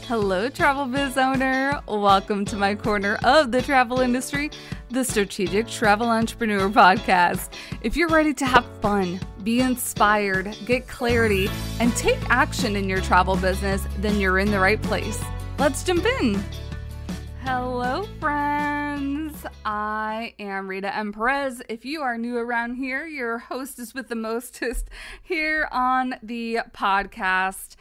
Hello, travel biz owner. Welcome to my corner of the travel industry, the Strategic Travel Entrepreneur Podcast. If you're ready to have fun, be inspired, get clarity, and take action in your travel business, then you're in the right place. Let's jump in. Hello, friends. I am Rita M. Perez. If you are new around here, your hostess with the mostest here on the podcast.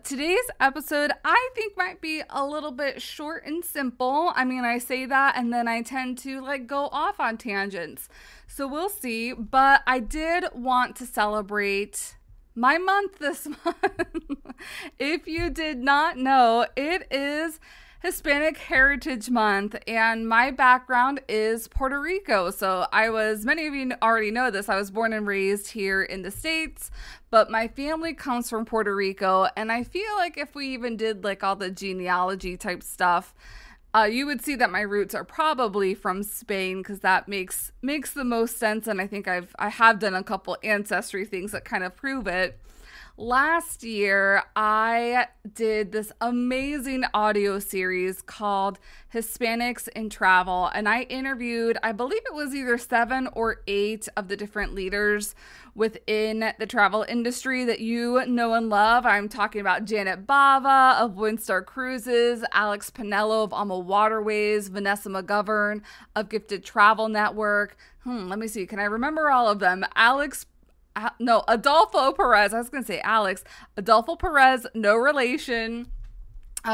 Today's episode, I think, might be a little bit short and simple. I mean, I say that and then I tend to go off on tangents. So we'll see. But I did want to celebrate my month this month. If you did not know, it is Hispanic Heritage Month, and my background is Puerto Rico. So many of you already know this, I was born and raised here in the States, but my family comes from Puerto Rico, and I feel like if we even did all the genealogy type stuff, you would see that my roots are probably from Spain, because that makes the most sense, and I think I have done a couple ancestry things that kind of prove it. Last year, I did this amazing audio series called Hispanics in Travel, and I interviewed, I believe it was either 7 or 8 of the different leaders within the travel industry that you know and love. I'm talking about Janet Bava of Windstar Cruises, Alex Pinello of Alma Waterways, Vanessa McGovern of Gifted Travel Network. Let me see. Can I remember all of them? Adolfo Perez. I was going to say Alex. Adolfo Perez, no relation,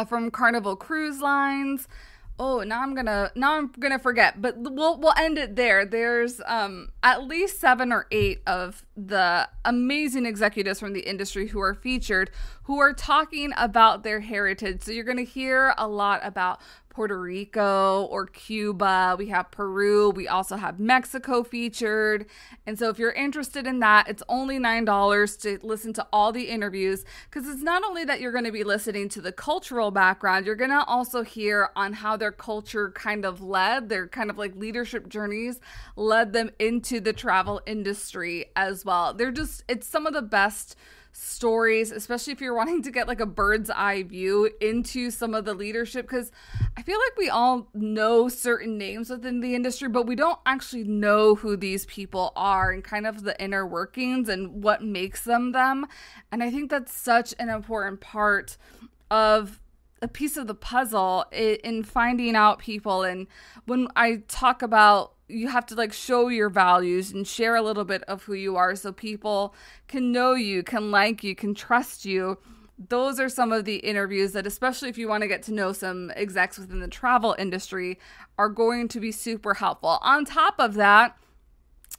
from Carnival Cruise Lines. Oh, now I'm gonna forget, but we'll end it there. There's at least 7 or 8 of the amazing executives from the industry who are featured, who are talking about their heritage. So you're gonna hear a lot about Puerto Rico or Cuba. We have Peru. We also have Mexico featured. And so if you're interested in that, it's only $9 to listen to all the interviews, because it's not only that you're going to be listening to the cultural background, you're going to also hear on how their culture kind of led, their kind of leadership journeys led them into the travel industry as well. It's some of the best stories, especially if you're wanting to get a bird's eye view into some of the leadership, because I feel like we all know certain names within the industry, but we don't actually know who these people are and kind of the inner workings and what makes them. And I think that's such an important part of a piece of the puzzle in finding out people. And when I talk about you have to show your values and share a little bit of who you are so people can know you, can like you, can trust you. Those are some of the interviews that, especially if you want to get to know some execs within the travel industry, are going to be super helpful. On top of that,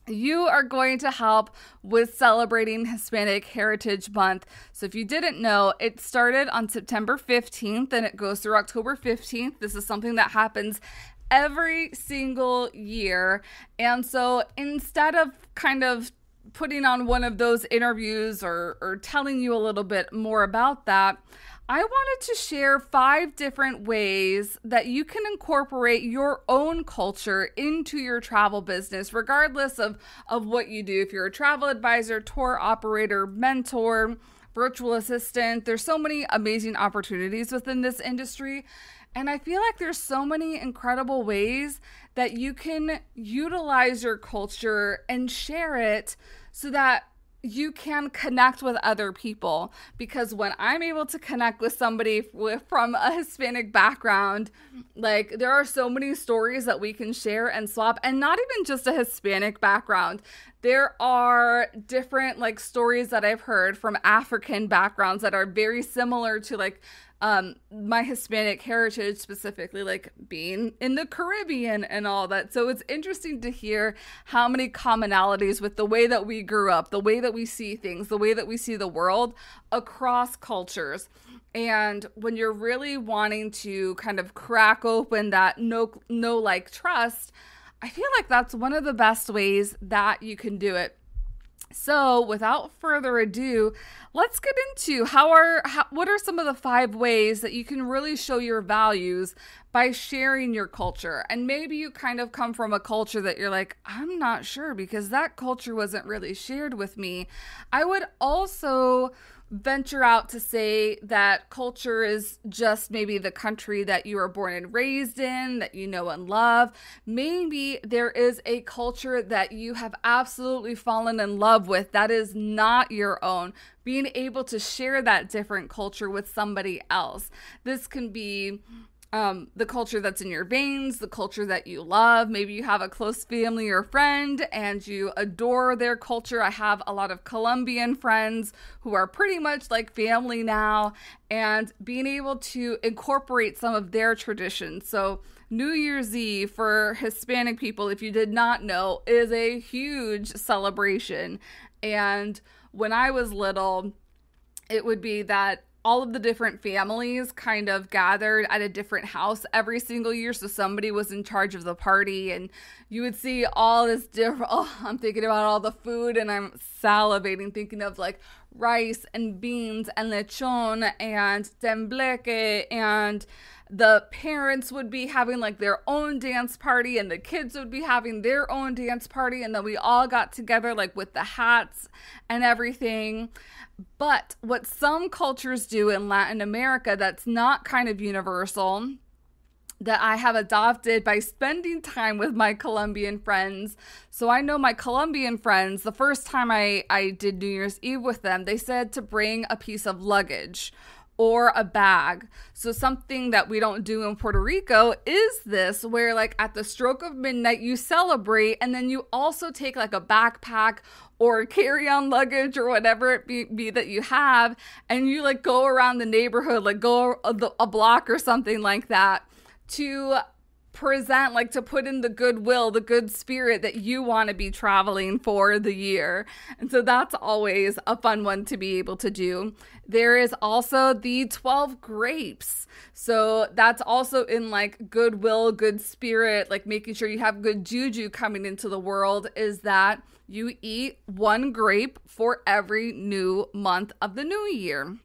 you are going to help with celebrating Hispanic Heritage Month. So if you didn't know, it started on September 15th and it goes through October 15th. This is something that happens every single year. And so instead of kind of putting on one of those interviews or telling you a little bit more about that, I wanted to share 5 different ways that you can incorporate your own culture into your travel business, regardless of what you do. If you're a travel advisor, tour operator, mentor, virtual assistant, there's so many amazing opportunities within this industry. And I feel like there's so many incredible ways that you can utilize your culture and share it so that you can connect with other people. Because when I'm able to connect with somebody from a Hispanic background, there are so many stories that we can share and swap, and not even just a Hispanic background. There are different stories that I've heard from African backgrounds that are very similar to my Hispanic heritage, specifically being in the Caribbean and all that. So it's interesting to hear how many commonalities with the way that we grew up, the way that we see things, the way that we see the world across cultures. And when you're really wanting to kind of crack open that trust, I feel like that's one of the best ways that you can do it. So without further ado, let's get into what are some of the 5 ways that you can really show your values by sharing your culture. And maybe you kind of come from a culture that you're like, I'm not sure because that culture wasn't really shared with me. I would also venture out to say that culture is just maybe the country that you were born and raised in, that you know and love. Maybe there is a culture that you have absolutely fallen in love with that is not your own. Being able to share that different culture with somebody else. This can be the culture that's in your veins, the culture that you love. Maybe you have a close family or friend and you adore their culture. I have a lot of Colombian friends who are pretty much like family now, and being able to incorporate some of their traditions. So New Year's Eve for Hispanic people, if you did not know, is a huge celebration. And when I was little, it would be that all of the different families kind of gathered at a different house every single year. So somebody was in charge of the party, and you would see all this different, I'm thinking about all the food and I'm salivating, thinking of like rice and beans and lechon and tembleque, and the parents would be having like their own dance party and the kids would be having their own dance party. And then we all got together like with the hats and everything. But what some cultures do in Latin America that's not kind of universal, that I have adopted by spending time with my Colombian friends. So I know my Colombian friends, the first time I did New Year's Eve with them, they said to bring a piece of luggage or a bag. So something that we don't do in Puerto Rico is this, where like at the stroke of midnight you celebrate, and then you also take like a backpack or carry-on luggage or whatever it be that you have, and you like go around the neighborhood, like go a block or something like that, to present, like to put in the goodwill, the good spirit that you want to be traveling for the year. And so that's always a fun one to be able to do. There is also the 12 grapes. So that's also in like goodwill, good spirit, like making sure you have good juju coming into the world, is that you eat one grape for every new month of the new year.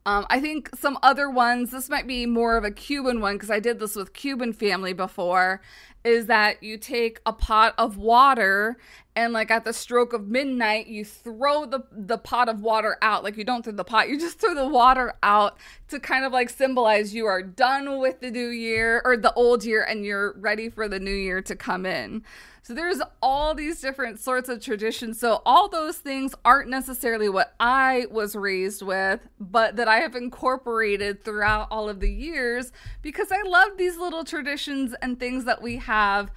I think some other ones, this might be more of a Cuban one because I did this with Cuban family before, is that you take a pot of water and like at the stroke of midnight, you throw the pot of water out. Like you don't throw the pot, you just throw the water out to kind of like symbolize you are done with the new year or the old year and you're ready for the new year to come in. So there's all these different sorts of traditions. So all those things aren't necessarily what I was raised with, but that I have incorporated throughout all of the years because I love these little traditions and things that we have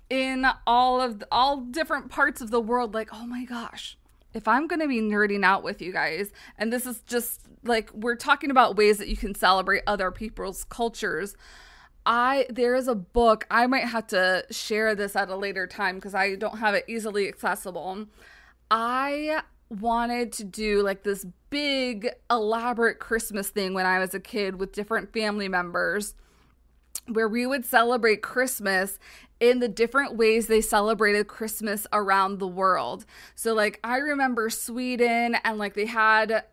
in all different parts of the world. Like, oh my gosh, if I'm going to be nerding out with you guys, and this is just like, we're talking about ways that you can celebrate other people's cultures. There is a book, I might have to share this at a later time because I don't have it easily accessible. I wanted to do like this big elaborate Christmas thing when I was a kid with different family members, where we would celebrate Christmas in the different ways they celebrated Christmas around the world. So like I remember Sweden, and like you had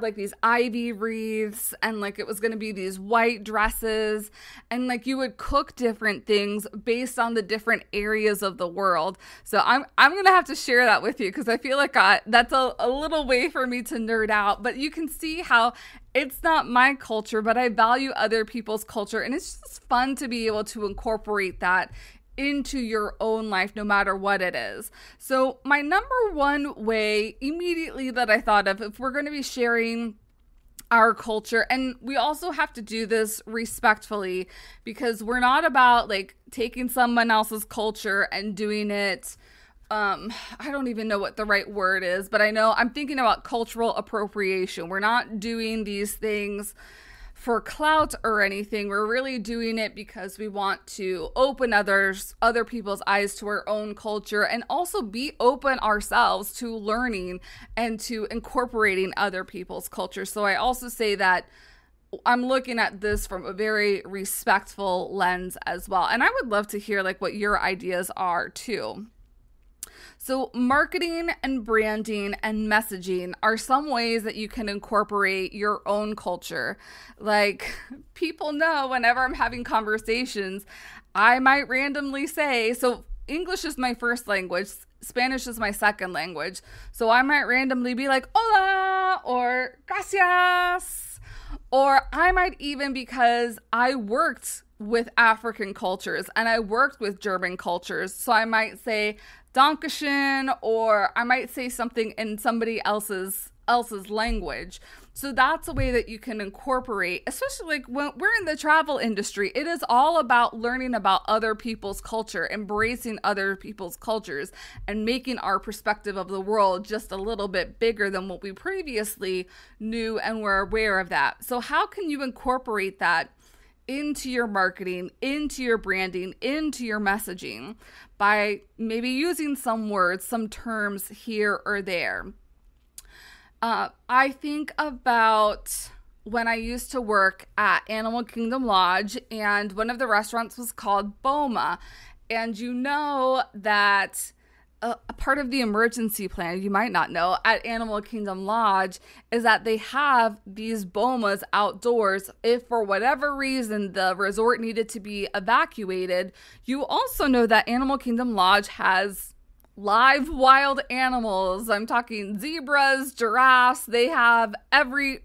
like these ivy wreaths, and like it was going to be these white dresses, and like you would cook different things based on the different areas of the world. So I'm going to have to share that with you because I feel like that's a little way for me to nerd out, but you can see how it's not my culture, but I value other people's culture, and it's just fun to be able to incorporate that into your own life, no matter what it is. So my number one way immediately that I thought of, if we're going to be sharing our culture, and we also have to do this respectfully, because we're not about like taking someone else's culture and doing it, I don't even know what the right word is, but I know I'm thinking about cultural appropriation. We're not doing these things for clout or anything. We're really doing it because we want to open other people's eyes to our own culture, and also be open ourselves to learning and to incorporating other people's culture. So I also say that I'm looking at this from a very respectful lens as well. And I would love to hear like what your ideas are too. So marketing and branding and messaging are some ways that you can incorporate your own culture. Like, people know whenever I'm having conversations, I might randomly say, so English is my first language. Spanish is my second language. So I might randomly be like, hola, or gracias. Or I might even, because I worked with African cultures and I worked with German cultures, so I might say Dankeschön, or I might say something in somebody else's language. So that's a way that you can incorporate, especially like when we're in the travel industry. It is all about learning about other people's culture, embracing other people's cultures, and making our perspective of the world just a little bit bigger than what we previously knew and were aware of that. So how can you incorporate that into your marketing, into your branding, into your messaging, by maybe using some words, some terms here or there? I think about when I used to work at Animal Kingdom Lodge, and one of the restaurants was called Boma. And you know that a part of the emergency plan, you might not know, at Animal Kingdom Lodge is that they have these bomas outdoors. If for whatever reason the resort needed to be evacuated, you also know that Animal Kingdom Lodge has live wild animals. I'm talking zebras, giraffes. They have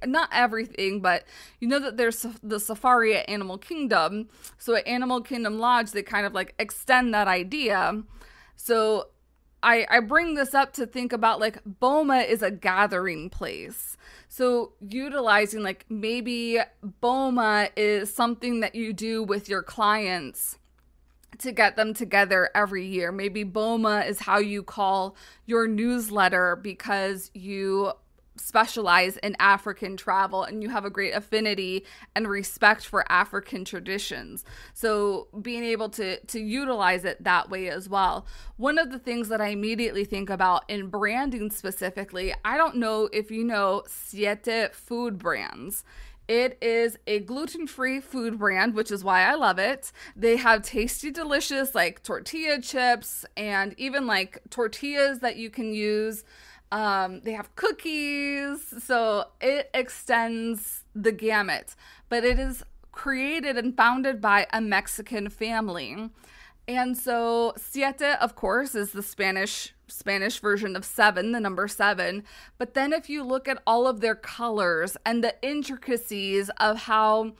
not everything, but you know that there's the safari at Animal Kingdom. So at Animal Kingdom Lodge, they kind of like extend that idea. So I bring this up to think about, like, Boma is a gathering place. So utilizing, like, maybe Boma is something that you do with your clients to get them together every year. Maybe Boma is how you call your newsletter because you specialize in African travel and you have a great affinity and respect for African traditions. So being able to utilize it that way as well. One of the things that I immediately think about in branding specifically, I don't know if you know Siete food brands. It is a gluten-free food brand, which is why I love it. They have tasty, delicious, like, tortilla chips and even like tortillas that you can use. They have cookies, so it extends the gamut. But it is created and founded by a Mexican family. And so siete, of course, is the Spanish version of 7, the number 7. But then if you look at all of their colors and the intricacies of how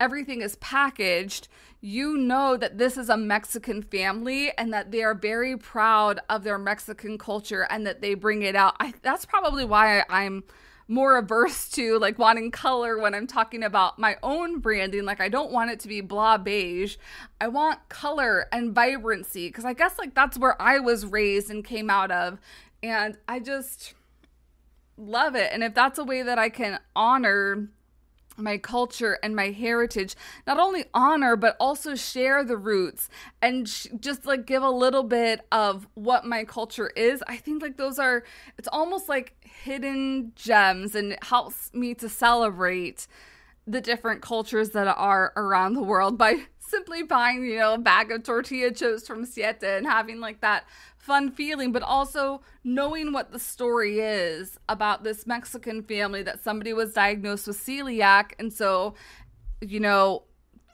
everything is packaged, you know that this is a Mexican family and that they are very proud of their Mexican culture and that they bring it out. That's probably why I'm more averse to, like, wanting color when I'm talking about my own branding. Like, I don't want it to be blah beige. I want color and vibrancy, because I guess, like, that's where I was raised and came out of, and I just love it. And if that's a way that I can honor my culture and my heritage, not only honor but also share the roots and just like give a little bit of what my culture is, I think like it's almost like hidden gems, and it helps me to celebrate the different cultures that are around the world by simply buying, a bag of tortilla chips from Siete and having like that fun feeling, but also knowing what the story is about this Mexican family, that somebody was diagnosed with celiac. And so,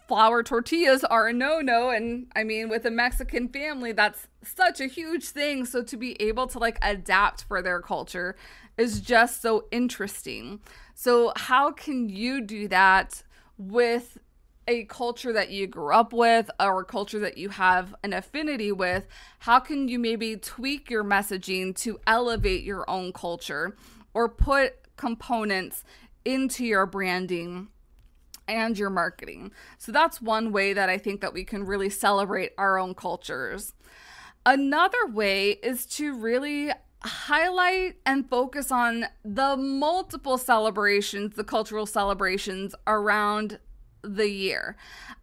flour tortillas are a no-no. And I mean, with a Mexican family, that's such a huge thing. So to be able to like adapt for their culture is just so interesting. So how can you do that with a culture that you grew up with or a culture that you have an affinity with? How can you maybe tweak your messaging to elevate your own culture or put components into your branding and your marketing? So that's one way that I think that we can really celebrate our own cultures. Another way is to really highlight and focus on the multiple celebrations, the cultural celebrations around the year.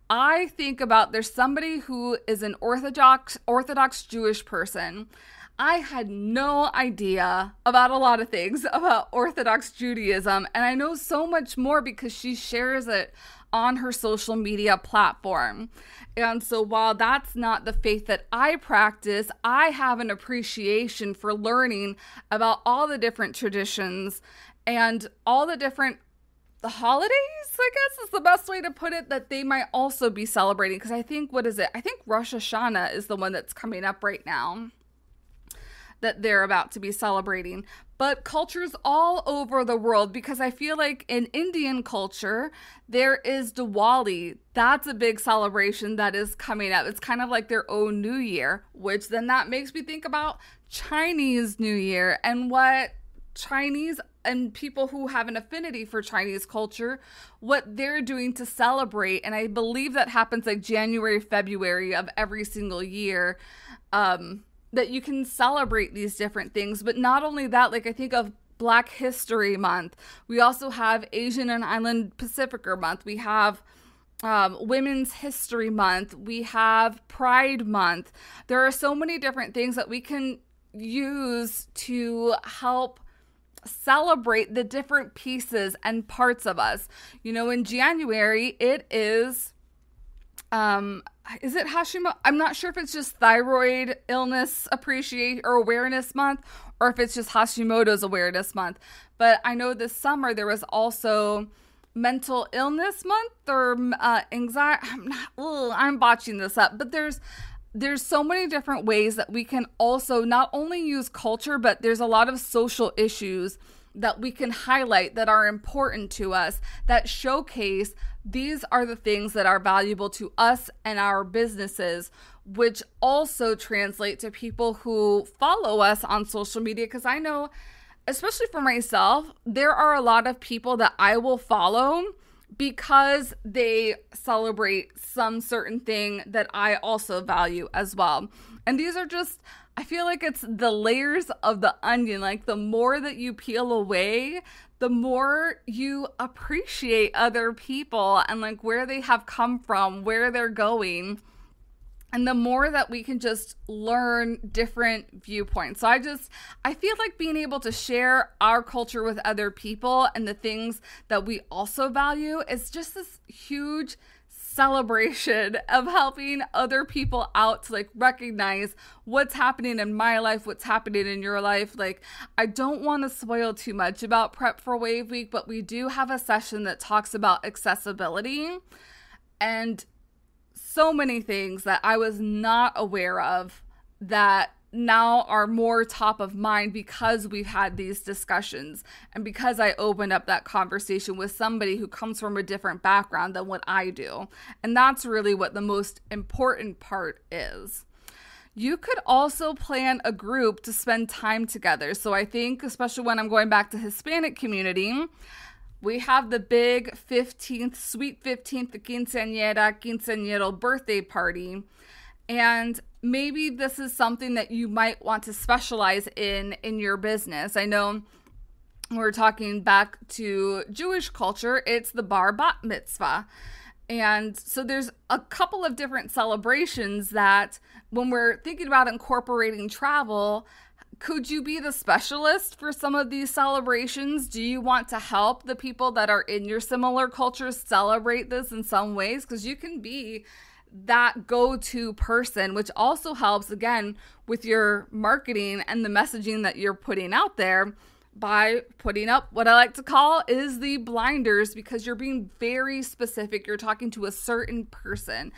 I think about, there's somebody who is an Orthodox Jewish person. I had no idea about a lot of things about Orthodox Judaism, and I know so much more because she shares it on her social media platform. And so while that's not the faith that I practice, I have an appreciation for learning about all the different traditions and all the different holidays, I guess is the best way to put it, that they might also be celebrating. Because I think, I think Rosh Hashanah is the one that's coming up right now. that they're about to be celebrating, but cultures all over the world, because I feel like in Indian culture, there is Diwali. That's a big celebration that is coming up. It's kind of like their own New Year, which then that makes me think about Chinese New Year and what Chinese and people who have an affinity for Chinese culture, what they're doing to celebrate. And I believe that happens like January, February of every single year. That you can celebrate these different things. But not only that, like I think of Black History Month. We also have Asian and Island Pacificer Month. We have Women's History Month. We have Pride Month. There are so many different things that we can use to help celebrate the different pieces and parts of us. You know, in January, it is it Hashimoto? I'm not sure if it's just Thyroid Illness Appreciate or Awareness Month, or if it's just Hashimoto's Awareness Month. But I know this summer there was also Mental Illness Month or anxiety. I'm botching this up, but there's so many different ways that we can also not only use culture, but there's a lot of social issues that we can highlight that are important to us, that showcase these are the things that are valuable to us and our businesses, which also translate to people who follow us on social media. Because I know, especially for myself, there are a lot of people that I will follow because they celebrate some certain thing that I also value as well. And these are just, I feel like it's the layers of the onion. Like the more that you peel away, the more you appreciate other people and like where they have come from, where they're going. And the more that we can just learn different viewpoints. So I feel like being able to share our culture with other people and the things that we also value is just this huge celebration of helping other people out to like recognize what's happening in my life, what's happening in your life. Like, I don't want to spoil too much about Prep for Wave Week, but we do have a session that talks about accessibility and so many things that I was not aware of that now are more top of mind because we've had these discussions and because I opened up that conversation with somebody who comes from a different background than what I do. And that's really what the most important part is. You could also plan a group to spend time together. So I think, especially when I'm going back to Hispanic community, we have the big 15th, sweet 15th, the quinceañero birthday party. And maybe this is something that you might want to specialize in your business. I know we're talking back to Jewish culture, it's the bar bat mitzvah. And so there's a couple of different celebrations that when we're thinking about incorporating travel, could you be the specialist for some of these celebrations? Do you want to help the people that are in your similar cultures celebrate this in some ways? Because you can be that go-to person, which also helps, again, with your marketing and the messaging that you're putting out there by putting up what I like to call is the blinders, because you're being very specific. You're talking to a certain person.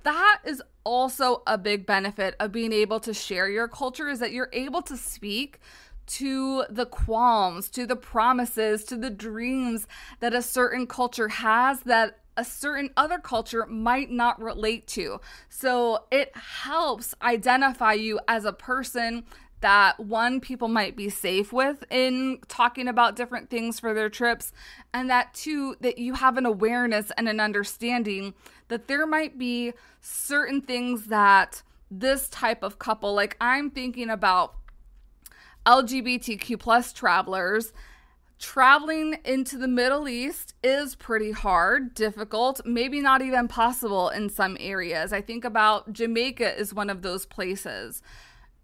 That is also a big benefit of being able to share your culture, is that you're able to speak to the qualms, to the promises, to the dreams that a certain culture has that a certain other culture might not relate to. So it helps identify you as a person that, one, people might be safe with in talking about different things for their trips, and that, two, that you have an awareness and an understanding that there might be certain things that this type of couple, like I'm thinking about LGBTQ plus travelers. Traveling into the Middle East is pretty hard, difficult, maybe not even possible in some areas. I think about Jamaica is one of those places.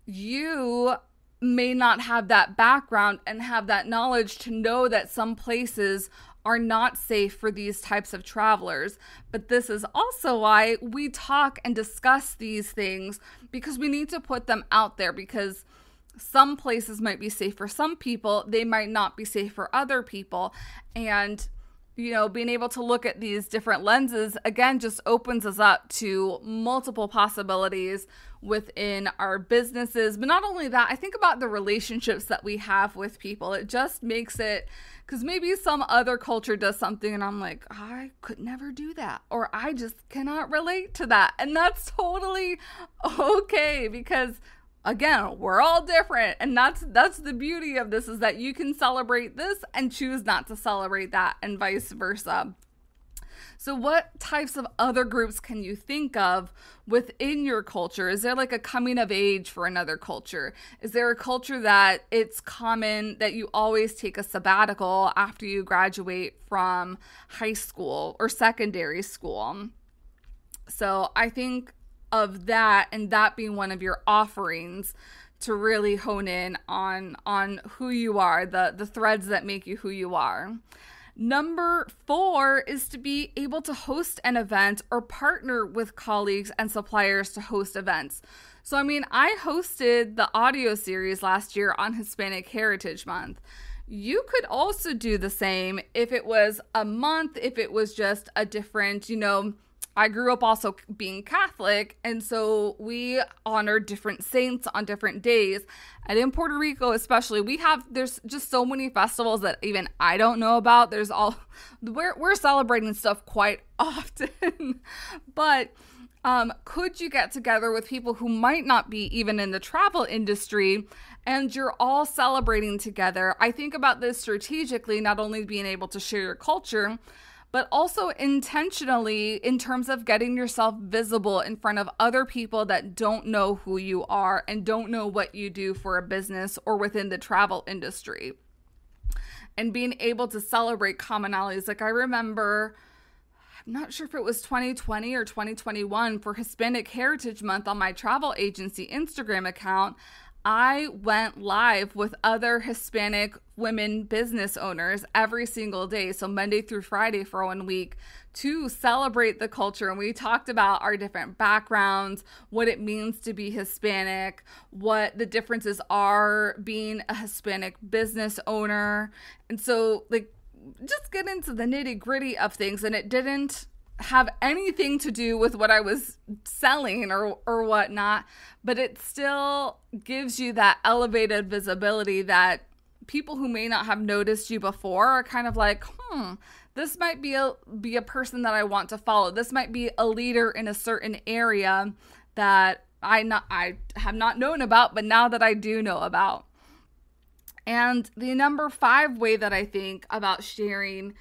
You may not have that background and have that knowledge to know that some places are not safe for these types of travelers. But this is also why we talk and discuss these things, because we need to put them out there, because some places might be safe for some people, they might not be safe for other people. And being able to look at these different lenses, again, just opens us up to multiple possibilities within our businesses. But not only that, I think about the relationships that we have with people. It just makes it, because maybe some other culture does something and I'm like, I could never do that, or I just cannot relate to that. And that's totally okay, because again, we're all different, and that's the beauty of this, is that you can celebrate this and choose not to celebrate that, and vice versa. So what types of other groups can you think of within your culture? Is there like a coming of age for another culture? Is there a culture that it's common that you always take a sabbatical after you graduate from high school or secondary school? So I think of that, and that being one of your offerings to really hone in on who you are, the threads that make you who you are. Number 4 is to be able to host an event or partner with colleagues and suppliers to host events. So, I mean, I hosted the audio series last year on Hispanic Heritage Month. You could also do the same if it was a month, if it was just a different, I grew up also being Catholic, and so we honor different saints on different days. And in Puerto Rico especially, there's just so many festivals that even I don't know about. We're celebrating stuff quite often. But could you get together with people who might not be even in the travel industry, and you're all celebrating together? I think about this strategically, not only being able to share your culture, but also intentionally in terms of getting yourself visible in front of other people that don't know who you are and don't know what you do for a business or within the travel industry. And being able to celebrate commonalities. Like I remember, I'm not sure if it was 2020 or 2021, for Hispanic Heritage Month on my travel agency Instagram account, I went live with other Hispanic women business owners every single day, so Monday through Friday for 1 week, to celebrate the culture. And we talked about our different backgrounds, what it means to be Hispanic, what the differences are being a Hispanic business owner. And so, just get into the nitty-gritty of things. And it didn't have anything to do with what I was selling or whatnot, but it still gives you that elevated visibility that people who may not have noticed you before are kind of like, this might be a person that I want to follow. This might be a leader in a certain area that I have not known about, but now that I do know about. And the number 5 way that I think about sharing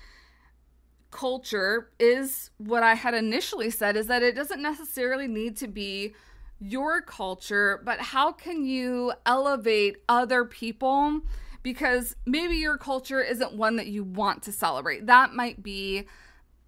culture is what I had initially said, is that it doesn't necessarily need to be your culture, but how can you elevate other people? Because maybe your culture isn't one that you want to celebrate. That might be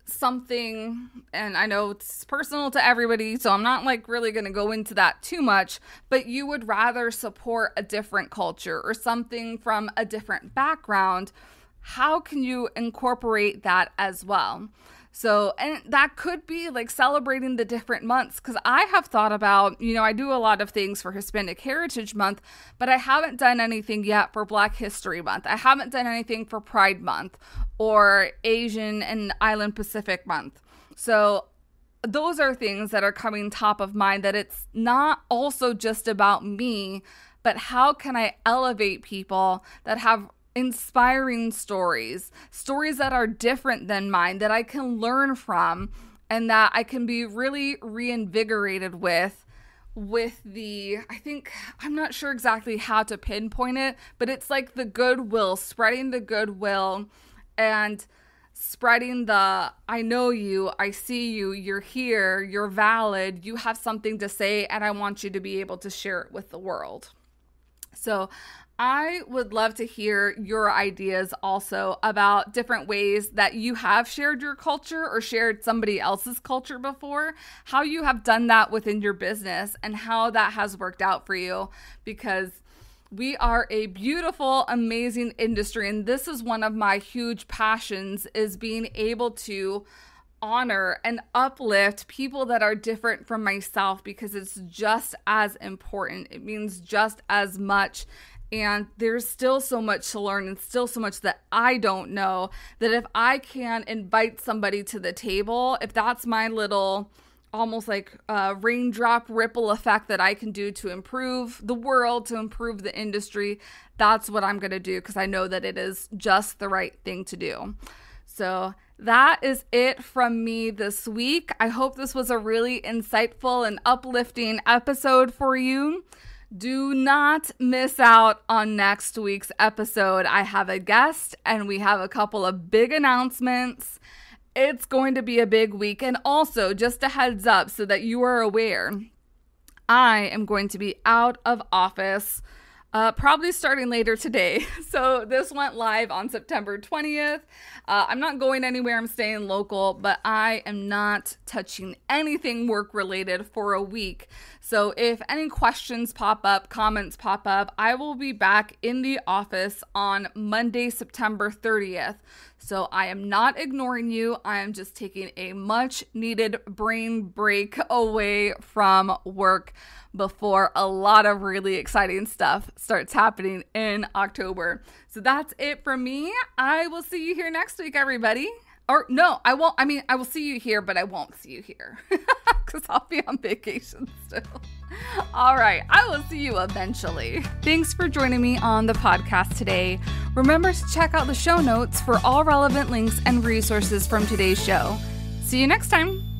something, and I know it's personal to everybody, so I'm not really going to go into that too much, but you would rather support a different culture or something from a different background. How can you incorporate that as well? So, and that could be celebrating the different months, because I have thought about, I do a lot of things for Hispanic Heritage Month, but I haven't done anything yet for Black History Month. I haven't done anything for Pride Month or Asian and Island Pacific Month. So those are things that are coming top of mind, that it's not also just about me, but how can I elevate people that have inspiring stories that are different than mine, that I can learn from, and that I can be really reinvigorated with I'm not sure exactly how to pinpoint it, but it's like the goodwill, spreading the goodwill and spreading the, I know you, I see you, you're here, you're valid, you have something to say, and I want you to be able to share it with the world. So I would love to hear your ideas also about different ways that you have shared your culture or shared somebody else's culture before, how you have done that within your business and how that has worked out for you, because we are a beautiful, amazing industry. And this is one of my huge passions, is being able to honor and uplift people that are different from myself, because it's just as important. It means just as much. And there's still so much to learn and still so much that I don't know, that if I can invite somebody to the table, if that's my little almost like raindrop ripple effect that I can do to improve the world, to improve the industry, that's what I'm going to do, because I know that it is just the right thing to do. So that is it from me this week. I hope this was a really insightful and uplifting episode for you. Do not miss out on next week's episode. I have a guest and we have a couple of big announcements. It's going to be a big week. And also, just a heads up so that you are aware, I am going to be out of office probably starting later today. So this went live on September 20th. I'm not going anywhere. I'm staying local, but I am not touching anything work related for a week. So if any questions pop up, comments pop up, I will be back in the office on Monday, September 30th. So I am not ignoring you. I am just taking a much needed brain break away from work before a lot of really exciting stuff starts happening in October. So that's it from me. I will see you here next week, everybody. Or no, I won't. I mean, I will see you here, but I won't see you here because I'll be on vacation still. All right. I will see you eventually. Thanks for joining me on the podcast today. Remember to check out the show notes for all relevant links and resources from today's show. See you next time.